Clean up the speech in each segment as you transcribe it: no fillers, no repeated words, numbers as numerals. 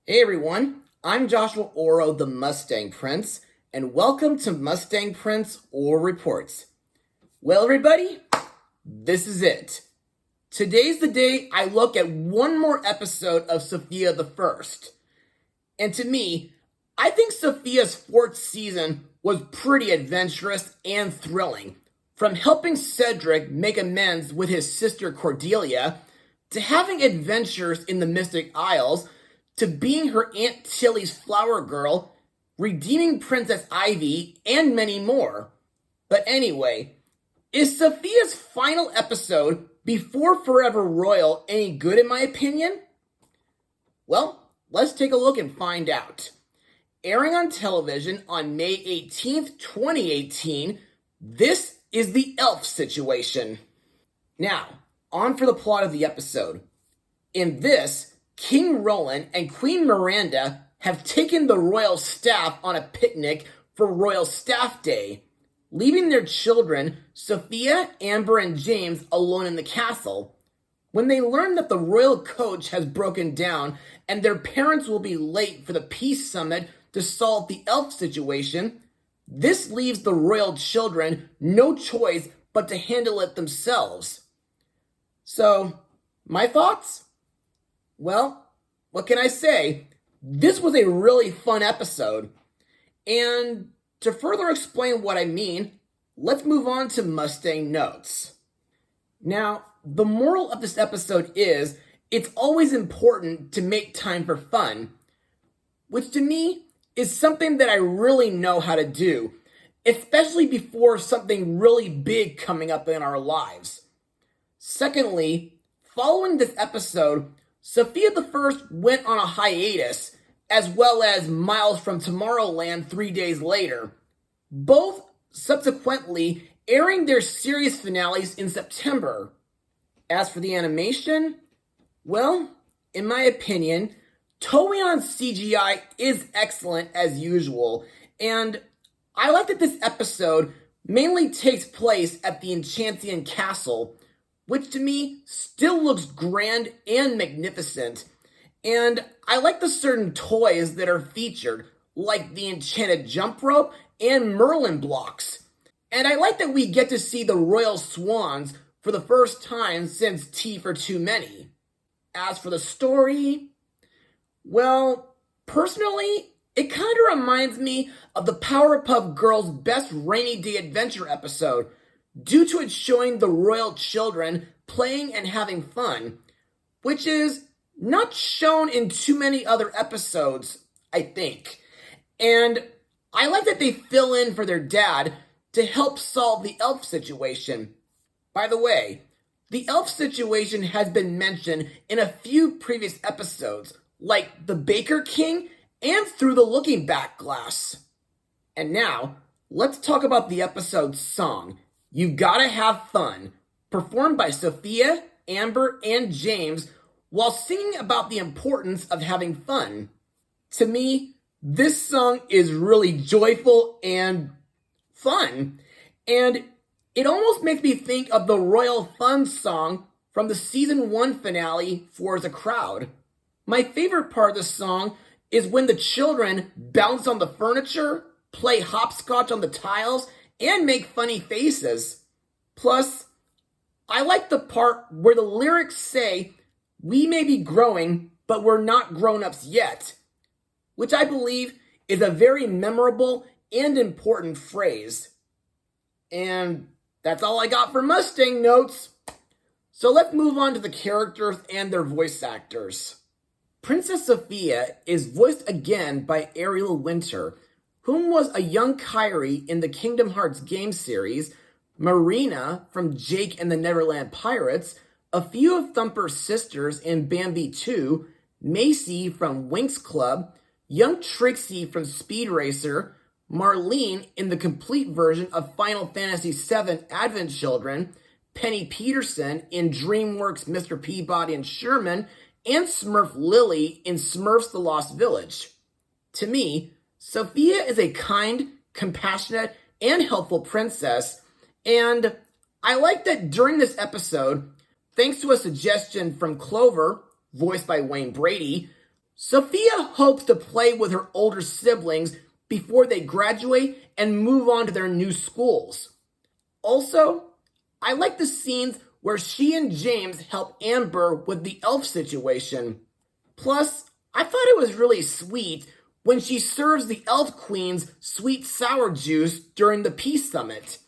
Hey everyone, I'm Joshua Orro, the Mustang Prince, and welcome to Mustang Prince Orro Reports. Well, everybody, this is it. Today's the day I look at one more episode of Sofia the First. And to me, I think Sofia's fourth season was pretty adventurous and thrilling. From helping Cedric make amends with his sister Cordelia, to having adventures in the Mystic Isles, to being her Aunt Tilly's flower girl, redeeming Princess Ivy, and many more. But anyway, is Sofia's final episode before Forever Royal any good in my opinion? Well, let's take a look and find out. Airing on television on May 18th, 2018, this is the elf situation. Now, on for the plot of the episode. In this, King Roland and Queen Miranda have taken the royal staff on a picnic for Royal Staff Day, leaving their children, Sofia, Amber, and James, alone in the castle. When they learn that the royal coach has broken down and their parents will be late for the peace summit to solve the elf situation, this leaves the royal children no choice but to handle it themselves. So, my thoughts? Well, what can I say? This was a really fun episode. And to further explain what I mean, let's move on to Mustang notes. Now, the moral of this episode is, it's always important to make time for fun, which to me is something that I really know how to do, especially before something really big coming up in our lives. Secondly, following this episode, Sofia the First went on a hiatus, as well as Miles from Tomorrowland 3 days later, both subsequently airing their series finales in September. As for the animation, well, in my opinion, Toei on CGI is excellent as usual, and I like that this episode mainly takes place at the Enchantian Castle, which to me still looks grand and magnificent. And I like the certain toys that are featured, like the enchanted jump rope and Merlin blocks. And I like that we get to see the royal swans for the first time since Tea for Too Many. As for the story, well, personally, it kind of reminds me of the Powerpuff Girls' Best Rainy Day Adventure episode, due to it showing the royal children playing and having fun, which is not shown in too many other episodes, I think. And I like that they fill in for their dad to help solve the elf situation. By the way, the elf situation has been mentioned in a few previous episodes, like the Baker King and Through the Looking Back Glass. And now, let's talk about the episode's song, You Gotta Have Fun, performed by Sofia, Amber, and James while singing about the importance of having fun. To me, this song is really joyful and fun, and it almost makes me think of the Royal Fun song from the Season 1 finale for The Crowd. My favorite part of the song is when the children bounce on the furniture, play hopscotch on the tiles, and make funny faces. Plus, I like the part where the lyrics say, we may be growing, but we're not grown-ups yet, which I believe is a very memorable and important phrase. And that's all I got for Mustang notes. So let's move on to the characters and their voice actors. Princess Sofia is voiced again by Ariel Winter, whom was a young Kyrie in the Kingdom Hearts game series, Marina from Jake and the Neverland Pirates, a few of Thumper's sisters in Bambi 2, Macy from Winx Club, young Trixie from Speed Racer, Marlene in the complete version of Final Fantasy VII Advent Children, Penny Peterson in DreamWorks' Mr. Peabody and Sherman, and Smurf Lily in Smurfs the Lost Village. To me, Sofia is a kind, compassionate, and helpful princess, and I like that during this episode, thanks to a suggestion from Clover, voiced by Wayne Brady, Sofia hopes to play with her older siblings before they graduate and move on to their new schools. Also, I like the scenes where she and James help Amber with the elf situation. Plus, I thought it was really sweet when she serves the elf queens sweet sour juice during the peace summit.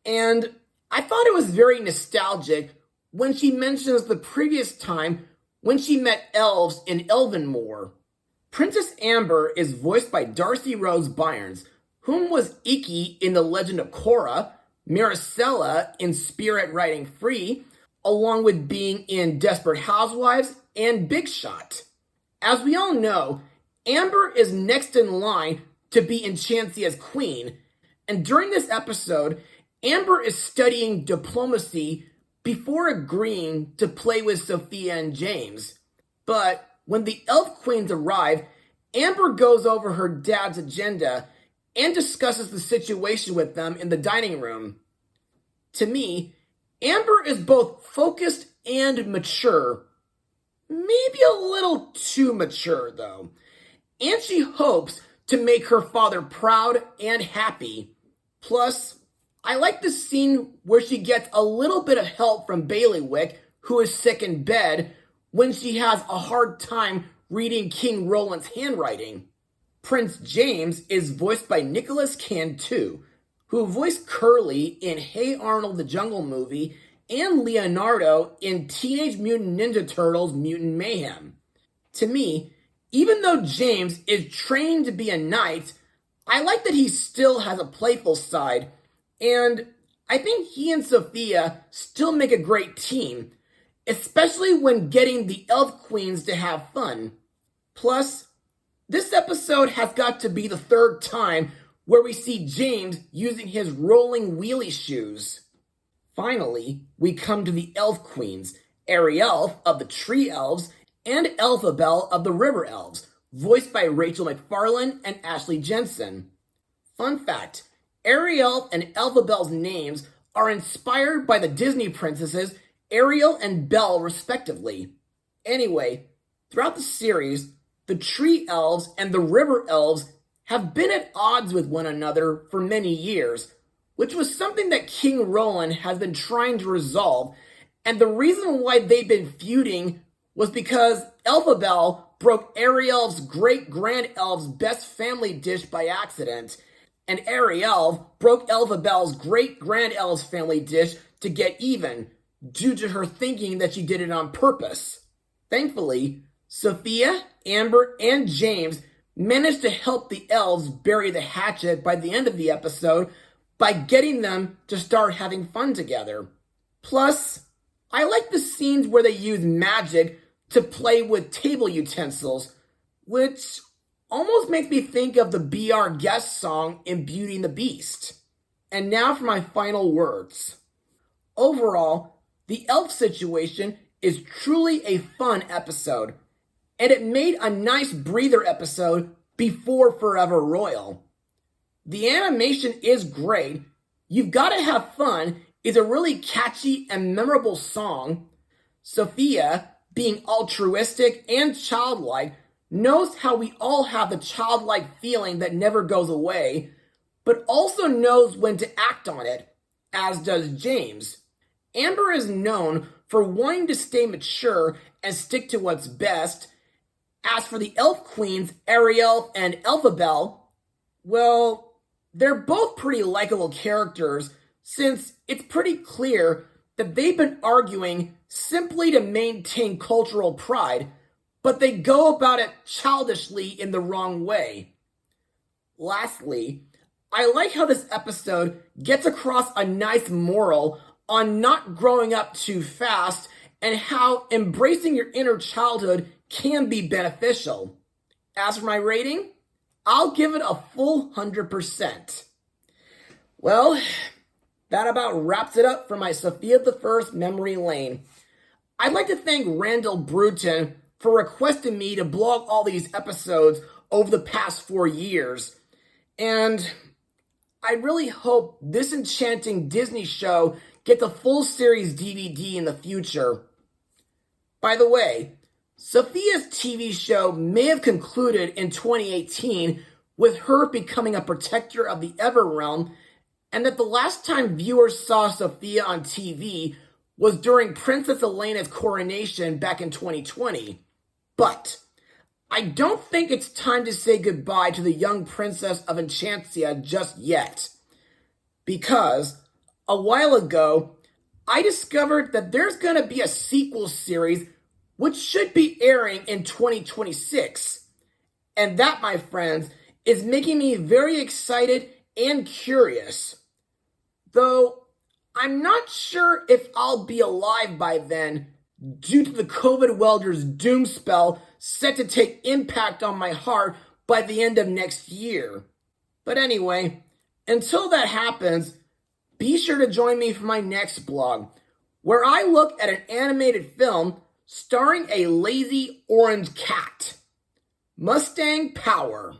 And I thought it was very nostalgic when she mentions the previous time when she met elves in Elvenmoor. Princess Amber is voiced by Darcy Rose Byrnes, whom was Iki in The Legend of Korra, Maricela in Spirit Riding Free, along with being in Desperate Housewives and Big Shot. As we all know, Amber is next in line to be Enchantia's queen, and during this episode, Amber is studying diplomacy before agreeing to play with Sofia and James. But when the elf queens arrive, Amber goes over her dad's agenda and discusses the situation with them in the dining room. To me, Amber is both focused and mature. Maybe a little too mature, though. And she hopes to make her father proud and happy. Plus, I like the scene where she gets a little bit of help from Bailiwick, who is sick in bed, when she has a hard time reading King Roland's handwriting. Prince James is voiced by Nicholas Cantu, who voiced Curly in Hey Arnold the Jungle Movie and Leonardo in Teenage Mutant Ninja Turtles Mutant Mayhem. To me, even though James is trained to be a knight, I like that he still has a playful side, and I think he and Sofia still make a great team, especially when getting the elf queens to have fun. Plus, this episode has got to be the third time where we see James using his rolling wheelie shoes. Finally, we come to the elf queens, Ariel of the Tree Elves and Elphabel of the River Elves, voiced by Rachel McFarlane and Ashley Jensen. Fun fact, Ariel and Elphabel's names are inspired by the Disney princesses Ariel and Belle, respectively. Anyway, throughout the series, the Tree Elves and the River Elves have been at odds with one another for many years, which was something that King Roland has been trying to resolve, and the reason why they've been feuding was because Elphabel broke Ariel's great-grand elf's best family dish by accident, and Ariel broke Elphabel's great-grand elf's family dish to get even, due to her thinking that she did it on purpose. Thankfully, Sofia, Amber, and James managed to help the elves bury the hatchet by the end of the episode by getting them to start having fun together. Plus, I like the scenes where they use magic to play with table utensils, which almost makes me think of the Be Our Guest song in Beauty and the Beast. And now for my final words. Overall, the elf situation is truly a fun episode, and it made a nice breather episode before Forever Royal. The animation is great, You've Gotta Have Fun is a really catchy and memorable song. Sofia, being altruistic and childlike, knows how we all have the childlike feeling that never goes away, but also knows when to act on it, as does James. Amber is known for wanting to stay mature and stick to what's best. As for the elf queens, Ariel and Elphabel, well, they're both pretty likable characters, since it's pretty clear that they've been arguing simply to maintain cultural pride, but they go about it childishly in the wrong way. Lastly, I like how this episode gets across a nice moral on not growing up too fast and how embracing your inner childhood can be beneficial. As for my rating, I'll give it a full 100%. Well, that about wraps it up for my Sofia the First memory lane. I'd like to thank Randall Bruton for requesting me to blog all these episodes over the past 4 years. And I really hope this enchanting Disney show gets a full series DVD in the future. By the way, Sofia's TV show may have concluded in 2018 with her becoming a protector of the Everrealm, and that the last time viewers saw Sofia on TV was during Princess Elena's coronation back in 2020. But I don't think it's time to say goodbye to the young princess of Enchantia just yet. Because a while ago, I discovered that there's going to be a sequel series which should be airing in 2026. And that, my friends, is making me very excited and curious. Though I'm not sure if I'll be alive by then due to the COVID welder's doom spell set to take impact on my heart by the end of next year. But anyway, until that happens, be sure to join me for my next blog, where I look at an animated film starring a lazy orange cat. Mustang Power.